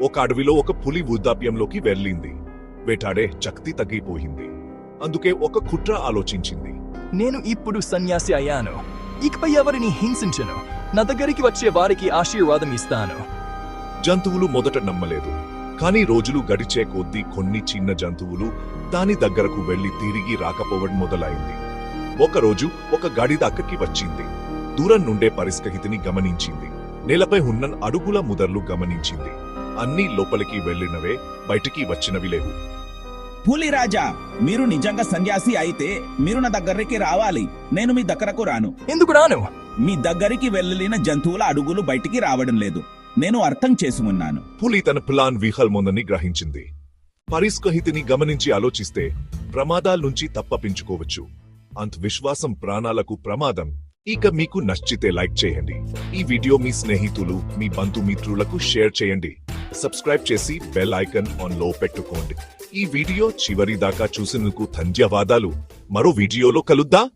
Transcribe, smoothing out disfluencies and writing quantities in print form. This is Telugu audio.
ఒక అడవిలో ఒక పులి వృద్ధాప్యంలోకి వెళ్ళింది. వేటాడే శక్తి తగ్గిపోయింది. అందుకే ఒక కుట్ర ఆలోచించింది. నేను ఇప్పుడు సన్యాసి అయ్యాను. ఇకపై ఎవరిని హింసించను. నా దగ్గరికి వచ్చే వారికి ఆశీర్వాదం ఇస్తాను. జంతువులు మొదట నమ్మలేదు. కానీ రోజులు గడిచే కొద్దీ కొన్ని చిన్న జంతువులు దాని దగ్గరకు వెళ్లి తిరిగి రాకపోవడం మొదలైంది. ఒకరోజు ఒక గాడిద అక్కడికి వచ్చింది. దూరం నుండే పరిస్థితిని గమనించింది. నేలపై ఉన్న అడుగుల ముదర్లు గమనించింది. అన్నీ లోపలికి వెళ్లినవే, బయటికి వచ్చినవి లేవు. పులిరాజా, మీరు నిజంగా సన్యాసి అయితే మీరు నా దగ్గరికి రావాలి. నేను మీ దగ్గరకు రాను. ఎందుకు రాను? మీ దగ్గరికి వెళ్ళిన జంతువుల అడుగులు బయటికి రావడం లేదు. నేను అర్థం చేసుకున్నాను. పులి తన ప్లాన్ విఫలమైందని గ్రహించింది. పరిస్థితిని గమనించి ఆలోచిస్తే ప్రమాదాల నుంచి తప్పించుకోవచ్చు. విశ్వాసం ప్రాణాలకు ప్రమాదం. ఇక మీకు నచ్చితే లైక్ చేయండి. ఈ వీడియో మీ స్నేహితులు, మీ బంధుమిత్రులకు షేర్ చేయండి. సబ్స్క్రైబ్ చేసి బెల్ ఐకాన్ ఆన్ లో పెట్టుకోండి. ఈ వీడియో చివరి దాకా చూసినందుకు ధన్యవాదాలు. మరో వీడియోలో కలుద్దాం.